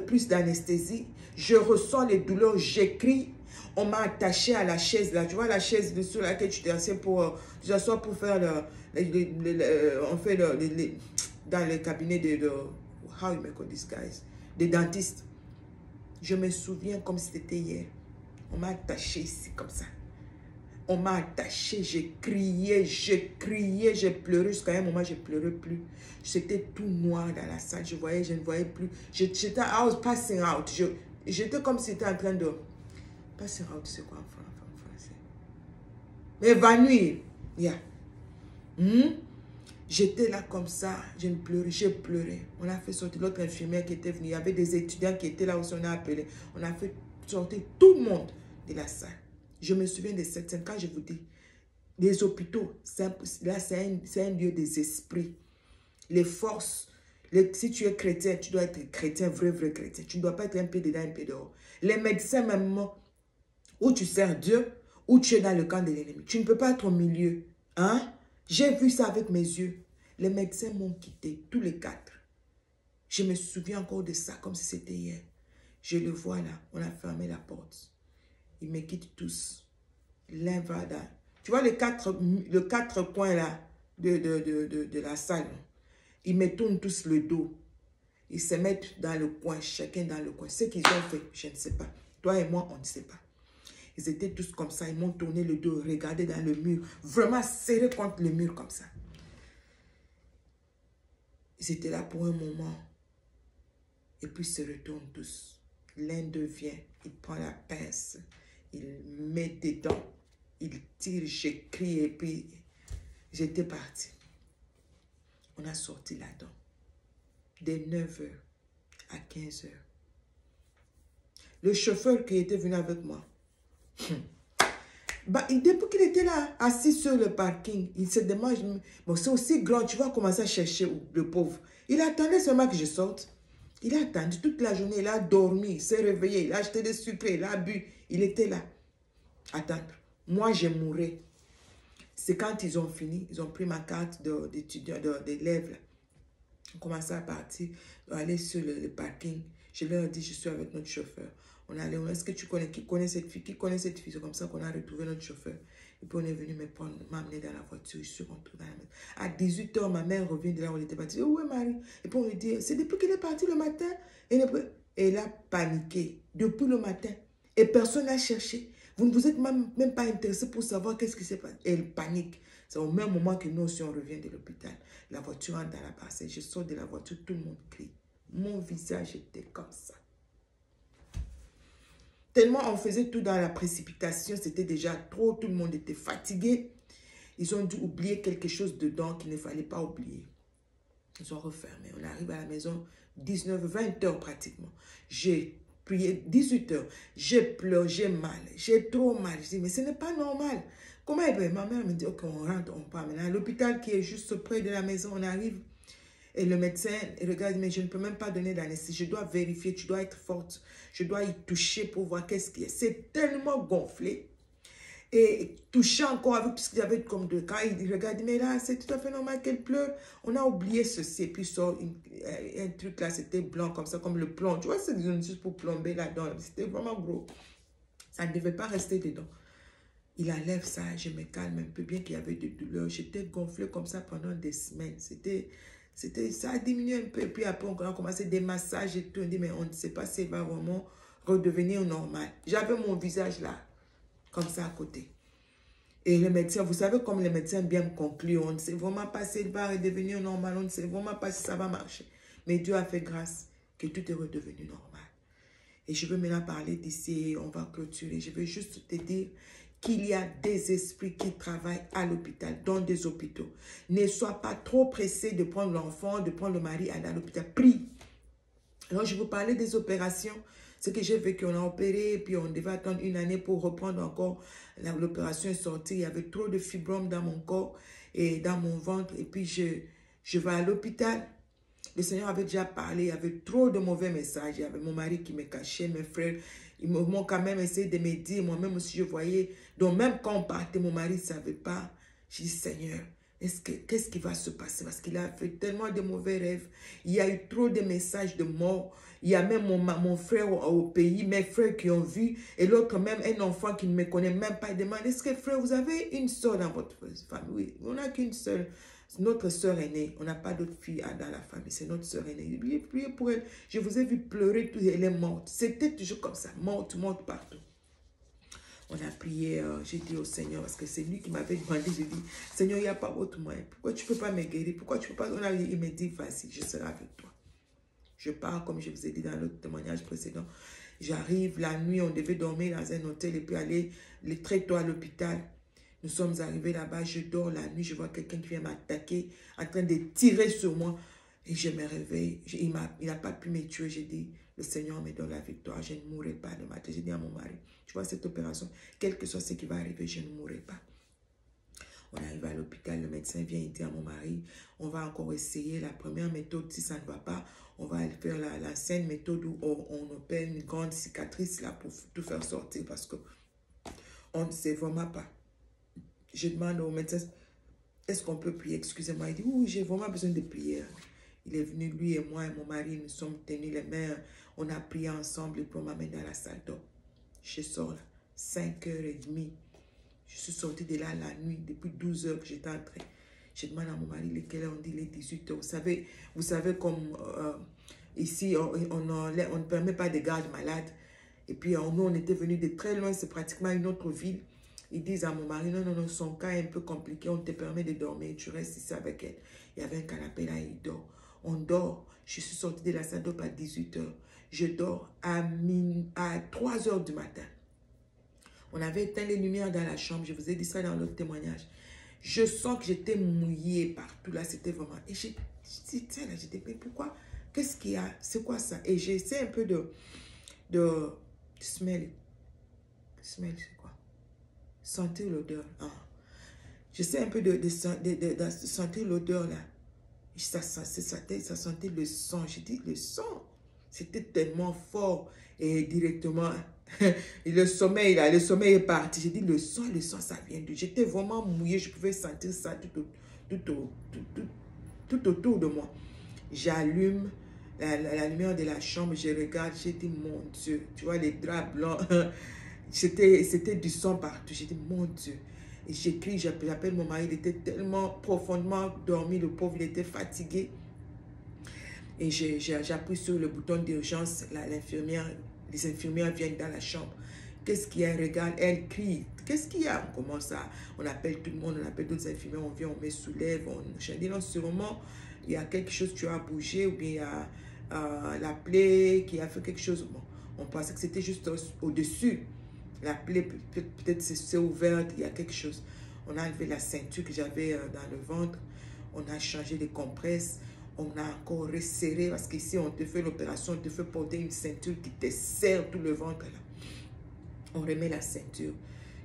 plus d'anesthésie. Je ressens les douleurs, j'écris. On m'a attaché à la chaise là. Tu vois la chaise sur laquelle tu t'assois pour faire on fait dans les cabinets de how you make all these guys, des dentistes. Je me souviens comme si c'était hier. On m'a attaché ici comme ça. On m'a attaché, j'ai crié, j'ai pleuré. Jusqu'à un moment, je ne pleurais plus. C'était tout noir dans la salle. Je ne voyais plus. J'étais passing out. J'étais comme si j'étais en train de... Passing out, c'est quoi en français? M'évanouir. Yeah. J'étais là comme ça. J'ai pleuré. On a fait sortir l'autre infirmière qui était venue. Il y avait des étudiants qui étaient là aussi. On a appelé. On a fait sortir tout le monde de la salle. Je me souviens de cette scène. Quand je vous dis, les hôpitaux, là, c'est un lieu des esprits. Les forces, si tu es chrétien, tu dois être chrétien, vrai chrétien. Tu ne dois pas être un pied dedans, un pied dehors. Les médecins, même, où tu sers Dieu, où tu es dans le camp de l'ennemi. Tu ne peux pas être au milieu. Hein? J'ai vu ça avec mes yeux. Les médecins m'ont quitté, tous les 4. Je me souviens encore de ça, comme si c'était hier. Je le vois là, on a fermé la porte. Ils me quittent tous. L'un va dans... Tu vois les quatre coins là de la salle. Ils me tournent tous le dos. Ils se mettent dans le coin, chacun dans le coin. Ce qu'ils ont fait, je ne sais pas. Toi et moi, on ne sait pas. Ils étaient tous comme ça. Ils m'ont tourné le dos, regardé dans le mur. Vraiment serré contre le mur comme ça. Ils étaient là pour un moment. Et puis ils se retournent tous. L'un d'eux vient, il prend la pince. Il met dedans, il tire, j'écris et puis j'étais partie. On a sorti là-dedans. De 9h à 15h. Le chauffeur qui était venu avec moi, depuis qu'il était là, assis sur le parking, il se demande, bon c'est aussi grand, tu vas commencer à chercher le pauvre. Il attendait seulement que je sorte. Il a attendu toute la journée, il a dormi, il s'est réveillé, il a acheté des sucres, il a bu. Il était là. Attendre. Moi, je mourrais. C'est quand ils ont fini, ils ont pris ma carte d'étudiant, d'élève. On commençait à partir, aller sur le parking. Je leur ai dit, je suis avec notre chauffeur. On allait, est-ce que tu connais, qui connaît cette fille? Qui connaît cette fille? C'est comme ça qu'on a retrouvé notre chauffeur. Et puis on est venu m'amener dans la voiture. Je suis rentrée dans la maison. À 18 h, ma mère revient de là où elle était partie. Où est Marie? Et puis on lui dit, c'est depuis qu'il est parti le matin. Et elle a paniqué depuis le matin. Et personne n'a cherché. Vous ne vous êtes même pas intéressé pour savoir qu'est-ce qui s'est passé. Elle panique. C'est au même moment que nous aussi on revient de l'hôpital. La voiture entre dans la parcelle. Je sors de la voiture, tout le monde crie. Mon visage était comme ça. Tellement on faisait tout dans la précipitation, c'était déjà trop, tout le monde était fatigué. Ils ont dû oublier quelque chose dedans qu'il ne fallait pas oublier. Ils ont refermé. On arrive à la maison 19, 20 heures pratiquement. J'ai prié 18 heures. J'ai pleuré, j'ai mal. J'ai trop mal. Je dis, mais ce n'est pas normal. Comment elle peut? Ma mère me dit, ok, on rentre, on part maintenant. À l'hôpital qui est juste près de la maison, on arrive. Et le médecin regarde, mais je ne peux même pas donner d'anesthésie. Je dois vérifier, tu dois être forte. Je dois y toucher pour voir qu'est-ce qu'il y a. C'est tellement gonflé. Et toucher encore avec tout ce qu'il y avait comme de cas. Il regarde, mais là, c'est tout à fait normal qu'elle pleure. On a oublié ceci. Et puis, sort un truc là, c'était blanc comme ça, comme le plomb. Tu vois, c'est juste pour plomber là-dedans. C'était vraiment gros. Ça ne devait pas rester dedans. Il enlève ça, je me calme un peu, bien qu'il y avait de douleur. J'étais gonflée comme ça pendant des semaines. Ça a diminué un peu. Puis après, on a commencé des massages et tout. On dit, mais on ne sait pas si elle va vraiment redevenir normal. J'avais mon visage là, comme ça à côté. Et le médecin, vous savez comme les médecins bien me concluent, on ne sait vraiment pas si elle va redevenir normal, on ne sait vraiment pas si ça va marcher. Mais Dieu a fait grâce que tout est redevenu normal. Et je veux maintenant parler d'ici, on va clôturer. Je veux juste te dire qu'il y a des esprits qui travaillent à l'hôpital, dans des hôpitaux. Ne sois pas trop pressé de prendre l'enfant, de prendre le mari, aller à l'hôpital. Prie. Alors, je vous parlais des opérations. Ce que j'ai vécu, on a opéré, puis on devait attendre une année pour reprendre encore. L'opération est sortie. Il y avait trop de fibromes dans mon corps et dans mon ventre. Et puis, je vais à l'hôpital. Le Seigneur avait déjà parlé. Il y avait trop de mauvais messages. Il y avait mon mari qui me cachait, mes frères. Ils m'ont quand même essayé de me dire. Moi-même aussi, je voyais. Donc, même quand on partait, mon mari ne savait pas. Je dis, Seigneur, qu'est-ce qui va se passer? Parce qu'il a fait tellement de mauvais rêves. Il y a eu trop de messages de mort. Il y a même mon frère au pays, mes frères qui ont vu, et l'autre même, un enfant qui ne me connaît même pas, il demande, est-ce que frère, vous avez une soeur dans votre famille? Oui, on n'a qu'une seule. Notre soeur aînée, on n'a pas d'autres filles dans la famille, c'est notre soeur aînée. Priez pour elle. Je vous ai vu pleurer, elle est morte. C'était toujours comme ça, morte partout. On a prié, j'ai dit au Seigneur, parce que c'est lui qui m'avait demandé, j'ai dit, Seigneur, il n'y a pas autre moyen. Pourquoi tu ne peux pas me guérir? Pourquoi tu ne peux pas? Il me dit, vas-y, je serai avec toi. Je pars, comme je vous ai dit dans l'autre témoignage précédent. J'arrive la nuit, on devait dormir dans un hôtel et puis aller très tôt à l'hôpital. Nous sommes arrivés là-bas, je dors la nuit, je vois quelqu'un qui vient m'attaquer, en train de tirer sur moi. Et je me réveille, il n'a pas pu me tuer. J'ai dit, le Seigneur me donne la victoire, je ne mourrai pas de matin. J'ai dit à mon mari, tu vois cette opération, quel que soit ce qui va arriver, je ne mourrai pas. On arrive à l'hôpital, le médecin vient dire à mon mari, on va encore essayer la première méthode, si ça ne va pas, on va faire l'ancienne méthode où on opère une grande cicatrice là pour tout faire sortir parce que on ne sait vraiment pas. Je demande au médecin, est-ce qu'on peut prier? Excusez-moi, il dit, oui, j'ai vraiment besoin de prière. Il est venu, lui et moi et mon mari, nous sommes tenus les mains, on a prié ensemble et puis on m'amène dans la salle d'eau. Je sors là, 5h30. Je suis sortie de là la nuit, depuis 12h que j'étais entrée. Je demande à mon mari, lesquels on dit les 18h. Vous savez comme ici, on ne permet pas de garde malade. Et puis nous, on était venus de très loin, c'est pratiquement une autre ville. Ils disent à mon mari, non, non, non, son cas est un peu compliqué, on te permet de dormir, tu restes ici avec elle. Il y avait un canapé là, il dort. On dort. Je suis sortie de la salle d'eau à 18h. Je dors à 3h du matin. On avait éteint les lumières dans la chambre. Je vous ai dit ça dans l'autre témoignage. Je sens que j'étais mouillée partout. Là, c'était vraiment... Et j'ai dit, tiens, là, j'ai dit, mais pourquoi? Qu'est-ce qu'il y a? C'est quoi ça? Et j'essaie un peu de smell. Smell, c'est quoi? Sentir l'odeur. Ah. J'essaie un peu de sentir l'odeur, là. Ça sentait le sang. J'ai dit, le sang? C'était tellement fort. Et directement... Et le sommeil, là, le sommeil est parti. J'ai dit, le sang, ça vient d'où? J'étais vraiment mouillée, je pouvais sentir ça tout autour de moi. J'allume la lumière de la chambre, je regarde, j'ai dit, mon Dieu, tu vois, les draps blancs, c'était du sang partout. J'ai dit, mon Dieu. Et j'écris, j'appelle mon mari, il était tellement profondément dormi, le pauvre, il était fatigué. Et j'appuie sur le bouton d'urgence, les infirmières viennent dans la chambre. Qu'est-ce qu'il y a? Regarde, elle crie. Qu'est-ce qu'il y a? On commence à... On appelle tout le monde, on appelle d'autres infirmières, on vient, on me soulève. Je dis non, sûrement, il y a quelque chose, tu as bougé, ou bien il y a la plaie qui a fait quelque chose. Bon, on pensait que c'était juste au-dessus. La plaie, peut-être c'est ouverte, il y a quelque chose. On a enlevé la ceinture que j'avais dans le ventre. On a changé les compresses. On a encore resserré parce qu'ici, on te fait l'opération, on te fait porter une ceinture qui te serre tout le ventre. Là. On remet la ceinture.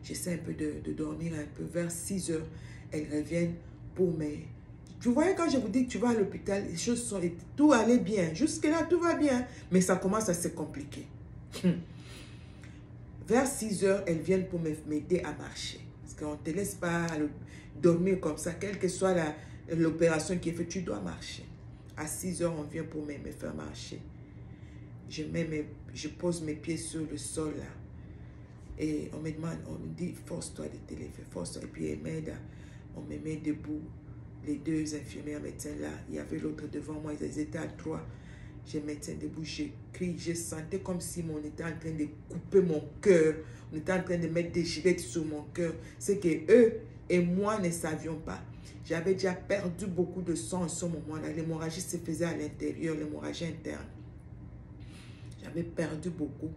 J'essaie un peu de dormir un peu. Vers 6 heures, elles reviennent pour mes... Tu voyez, quand je vous dis que tu vas à l'hôpital, les choses sont... Tout allait bien. Jusque-là, tout va bien. Mais ça commence à se compliquer. Vers 6 heures, elles viennent pour m'aider à marcher. Parce qu'on ne te laisse pas dormir comme ça. Quelle que soit l'opération qui est faite, tu dois marcher. À 6 heures, on vient pour me faire marcher. Je pose mes pieds sur le sol là. Et on me demande, on me dit, force-toi de te lever, force-toi. Et puis elle m'aide, on me met debout. Les deux infirmières médecins là, il y avait l'autre devant moi, ils étaient à 3. Je me tiens debout, je crie, je sentais comme si on était en train de couper mon cœur. On était en train de mettre des gilettes sur mon cœur. C'est que eux et moi ne savions pas. J'avais déjà perdu beaucoup de sang en ce moment-là. L'hémorragie se faisait à l'intérieur, l'hémorragie interne. J'avais perdu beaucoup.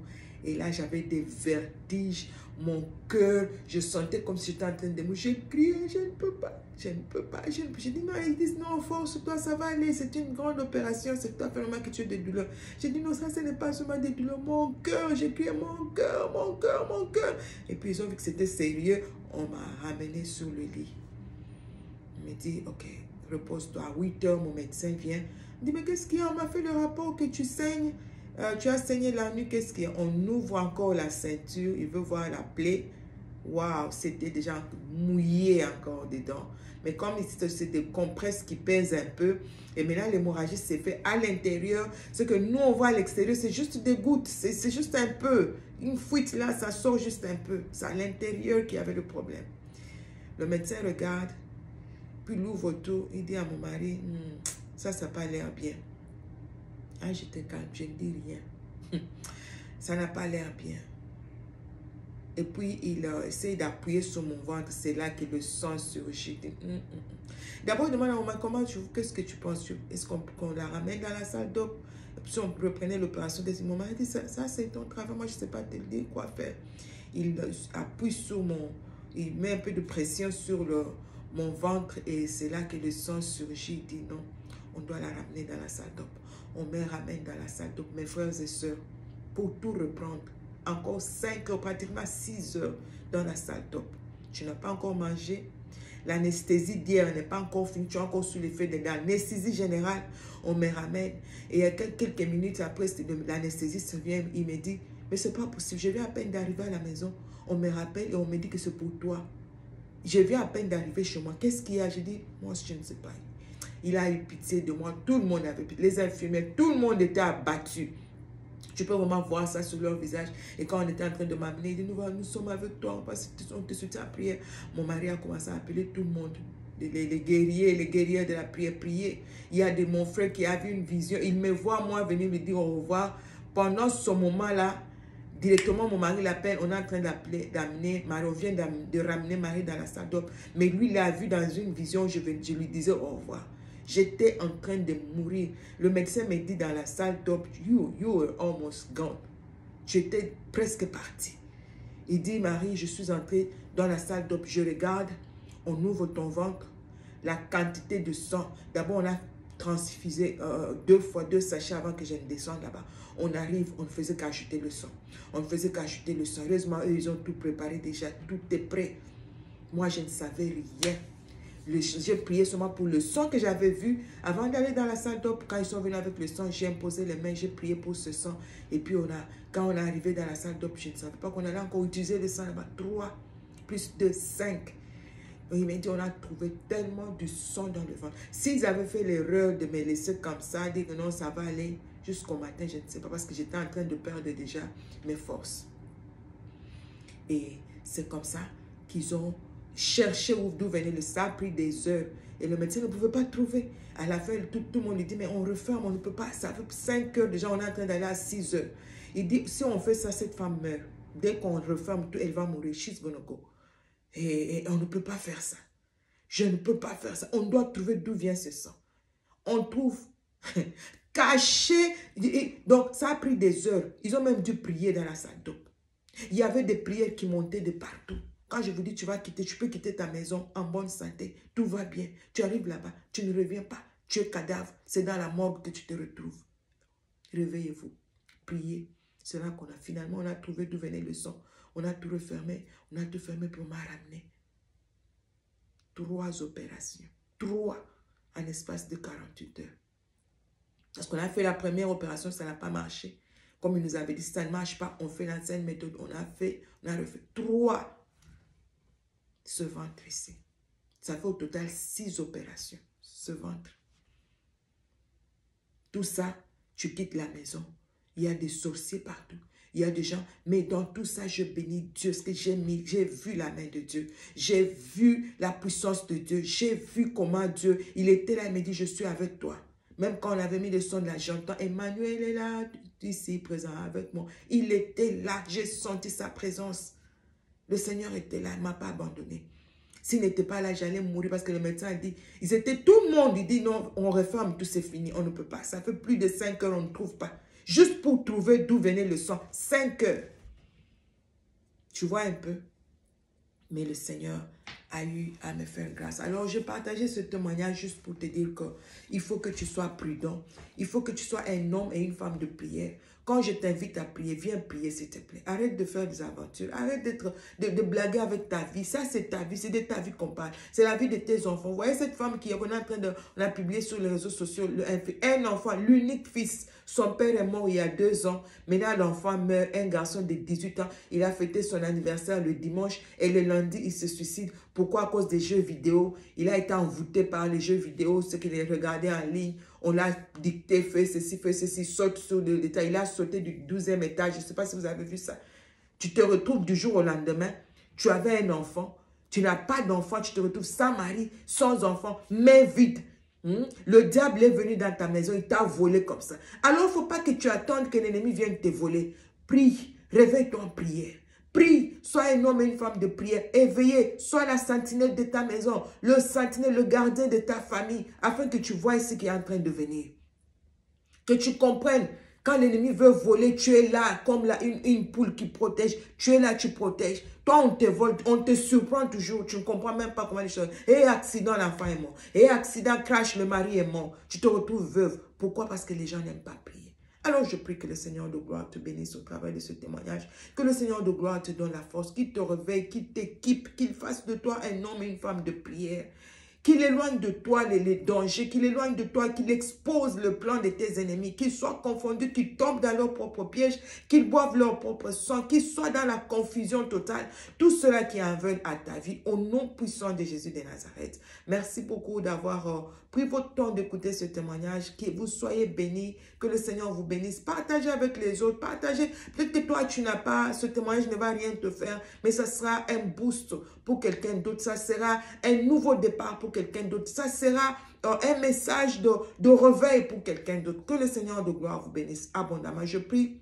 Et là, j'avais des vertiges. Mon cœur, je sentais comme si j'étais en train de mourir. J'ai crié, je ne peux pas, je ne peux pas. J'ai dit non, ils disent non, force-toi, ça va aller. C'est une grande opération, c'est toi vraiment que tu as des douleurs. J'ai dit non, ça, ce n'est pas seulement des douleurs. Mon cœur, j'ai crié mon cœur, mon cœur, mon cœur. Et puis, ils ont vu que c'était sérieux. On m'a ramené sur le lit. Il me dit, ok, repose-toi. À 8 heures, mon médecin vient. Il dit, mais qu'est-ce qu'il y a? On m'a fait le rapport que tu saignes. Tu as saigné la nuit, qu'est-ce qu'il y a? On ouvre encore la ceinture. Il veut voir la plaie. Waouh, c'était déjà mouillé encore dedans. Mais comme c'est des compresses qui pèsent un peu, et maintenant l'hémorragie s'est fait à l'intérieur. Ce que nous, on voit à l'extérieur, c'est juste des gouttes, c'est juste un peu. Une fuite là, ça sort juste un peu. C'est à l'intérieur qu'il y avait le problème. Le médecin regarde, puis il ouvre tout, il dit à mon mari, ça n'a pas l'air bien. Ah, j'étais calme, je ne dis rien. Ça n'a pas l'air bien. Et puis, il essaye d'appuyer sur mon ventre. C'est là que le sang surgit. D'abord, il demande à mon mari, qu'est-ce que tu penses? Est-ce qu'on la ramène dans la salle d'op? Et puis, on reprenait l'opération. Mon mari dit, ça c'est ton travail. Moi, je ne sais pas te dire quoi faire. Il appuie sur il met un peu de pression sur mon ventre. Et c'est là que le sang surgit. Il dit, non, on doit la ramener dans la salle d'op. On me ramène dans la salle d'op. Mes frères et sœurs, pour tout reprendre. Encore 5 heures, pratiquement 6 heures dans la salle d'op. Tu n'as pas encore mangé. L'anesthésie d'hier n'est pas encore finie. Tu es encore sous l'effet de l'anesthésie générale. On me ramène. Et quelques minutes après, l'anesthésiste vient. Il me dit, mais c'est pas possible. Je viens à peine d'arriver à la maison. On me rappelle et on me dit que c'est pour toi. Je viens à peine d'arriver chez moi. Qu'est-ce qu'il y a? Je dis, moi, je ne sais pas. Il a eu pitié de moi. Tout le monde avait pitié. Les infirmières, tout le monde était abattu. Tu peux vraiment voir ça sur leur visage. Et quand on était en train de m'amener, il dit, nous sommes avec toi, on te soutient à prière. Mon mari a commencé à appeler tout le monde. Les guerriers, les guerrières de la prière, prier. Il y a mon frère qui a vu une vision. Il me voit, moi, venir me dire au revoir. Pendant ce moment-là, directement, mon mari l'appelle. On est en train d'amener Marie. On vient de ramener Marie dans la salle d'op. Mais lui, il l'a vu dans une vision. Je lui disais au revoir. J'étais en train de mourir. Le médecin m'a dit dans la salle d'op, you were almost gone. J'étais presque parti. Il dit, Marie, je suis entrée dans la salle d'op. Je regarde, on ouvre ton ventre. La quantité de sang. D'abord, on a transfusé 2 sachets avant que je ne descende là-bas. On arrive, on ne faisait qu'ajouter le sang. On ne faisait qu'ajouter le sang. Heureusement, eux, ils ont tout préparé déjà. Tout est prêt. Moi, je ne savais rien. J'ai prié seulement pour le sang que j'avais vu. Avant d'aller dans la salle d'op, quand ils sont venus avec le sang, j'ai imposé les mains, j'ai prié pour ce sang. Et puis, quand on est arrivé dans la salle d'op, je ne savais pas qu'on allait encore utiliser le sang là-bas. 3 plus 2, 5. Il m'a dit, on a trouvé tellement de sang dans le ventre. S'ils avaient fait l'erreur de me laisser comme ça, dire que non, ça va aller jusqu'au matin, je ne sais pas, parce que j'étais en train de perdre déjà mes forces. Et c'est comme ça qu'ils ont cherché d'où venait le sang. Ça a pris des heures. Et le médecin ne pouvait pas trouver. À la fin, tout le monde lui dit, mais on referme, on ne peut pas. Ça fait 5 heures déjà, on est en train d'aller à 6 heures. Il dit, si on fait ça, cette femme meurt. Dès qu'on referme tout, elle va mourir. She's gonna go. Et on ne peut pas faire ça. Je ne peux pas faire ça. On doit trouver d'où vient ce sang. On trouve caché. Donc, ça a pris des heures. Ils ont même dû prier dans la salle d'op. Il y avait des prières qui montaient de partout. Quand je vous dis, tu peux quitter ta maison en bonne santé. Tout va bien. Tu arrives là-bas, tu ne reviens pas. Tu es cadavre. C'est dans la morgue que tu te retrouves. Réveillez-vous. Priez. C'est là qu'on a finalement, on a trouvé d'où venait le sang. On a tout refermé. On a tout fermé pour m'a ramené. 3 opérations. 3 en espace de 48 heures. Parce qu'on a fait la première opération, ça n'a pas marché. Comme il nous avait dit, si ça ne marche pas, on fait l'ancienne méthode. On a refait 3. Ce ventre ici. Ça fait au total 6 opérations. Ce ventre. Tout ça, tu quittes la maison. Il y a des sorciers partout. Il y a des gens, mais dans tout ça, je bénis Dieu. Ce que j'ai vu la main de Dieu. J'ai vu la puissance de Dieu. J'ai vu comment Dieu, il était là, il me dit, je suis avec toi. Même quand on avait mis le son de la j'entends, Emmanuel est là, ici, présent avec moi. Il était là, j'ai senti sa présence. Le Seigneur était là, il ne m'a pas abandonné. S'il n'était pas là, j'allais mourir parce que le médecin a dit, ils étaient tout le monde, il dit non, on referme, tout c'est fini, on ne peut pas. Ça fait plus de 5 heures, on ne trouve pas. Juste pour trouver d'où venait le sang. 5 heures. Tu vois un peu? Mais le Seigneur a eu à me faire grâce. Alors, je partageais ce témoignage juste pour te dire qu'il faut que tu sois prudent. Il faut que tu sois un homme et une femme de prière. quand je t'invite à prier, viens prier s'il te plaît. Arrête de faire des aventures. Arrête de blaguer avec ta vie. Ça, c'est ta vie. C'est de ta vie qu'on parle. C'est la vie de tes enfants. Vous voyez cette femme qui est en train de... On a publié sur les réseaux sociaux. Un enfant, l'unique fils. Son père est mort il y a 2 ans. Maintenant, l'enfant meurt. Un garçon de 18 ans. Il a fêté son anniversaire le dimanche. Et le lundi, il se suicide. Pourquoi? À cause des jeux vidéo. Il a été envoûté par les jeux vidéo. Ce qu'il regardait en ligne. On l'a dicté, fait ceci, saute sur le détail. Il a sauté du 12e étage. Je ne sais pas si vous avez vu ça. Tu te retrouves du jour au lendemain. Tu avais un enfant. Tu n'as pas d'enfant. Tu te retrouves sans mari, sans enfant, main vide. Le diable est venu dans ta maison. Il t'a volé comme ça. Alors, il ne faut pas que tu attendes que l'ennemi vienne te voler. Prie. Réveille-toi en prière. Prie, sois un homme et une femme de prière, éveillé, sois la sentinelle de ta maison, le sentinelle, le gardien de ta famille, afin que tu vois ce qui est en train de venir. Que tu comprennes, quand l'ennemi veut voler, tu es là comme une poule qui protège, tu es là, tu protèges. Toi, on te vole, on te surprend toujours, tu ne comprends même pas comment les choses. Et accident, l'enfant est mort. Et accident, crash, le mari est mort. Tu te retrouves veuve. Pourquoi? Parce que les gens n'aiment pas prier. Alors, je prie que le Seigneur de gloire te bénisse au travers de ce témoignage. Que le Seigneur de gloire te donne la force, qu'il te réveille, qu'il t'équipe, qu'il fasse de toi un homme et une femme de prière. Qu'il éloigne de toi les dangers, qu'il éloigne de toi, qu'il expose le plan de tes ennemis, qu'ils soient confondus, qu'ils tombent dans leur propre piège, qu'ils boivent leur propre sang, qu'ils soient dans la confusion totale. Tout cela qui en veulent à ta vie, au nom puissant de Jésus de Nazareth. Merci beaucoup d'avoir pris votre temps d'écouter ce témoignage. Que vous soyez bénis, que le Seigneur vous bénisse. Partagez avec les autres, partagez. Peut-être que toi, tu n'as pas, ce témoignage ne va rien te faire, mais ça sera un boost pour quelqu'un d'autre. Ça sera un nouveau départ pour quelqu'un d'autre. Ça sera un message de réveil pour quelqu'un d'autre. Que le Seigneur de gloire vous bénisse abondamment. Je prie.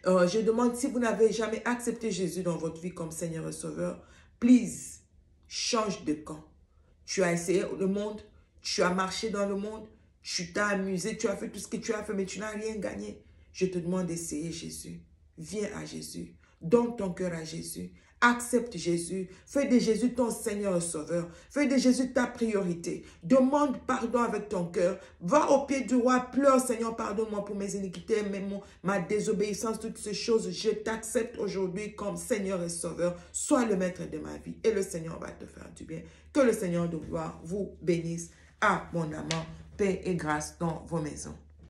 Je demande si vous n'avez jamais accepté Jésus dans votre vie comme Seigneur et Sauveur, please, change de camp. Tu as essayé le monde, tu as marché dans le monde, tu t'as amusé, tu as fait tout ce que tu as fait, mais tu n'as rien gagné. Je te demande d'essayer Jésus. Viens à Jésus. Donne ton cœur à Jésus. Accepte Jésus. Fais de Jésus ton Seigneur et Sauveur. Fais de Jésus ta priorité. Demande pardon avec ton cœur. Va au pied du roi. Pleure, Seigneur, pardonne-moi pour mes iniquités, ma désobéissance, toutes ces choses. Je t'accepte aujourd'hui comme Seigneur et Sauveur. Sois le maître de ma vie. Et le Seigneur va te faire du bien. Que le Seigneur de gloire vous bénisse abondamment. Paix et grâce dans vos maisons.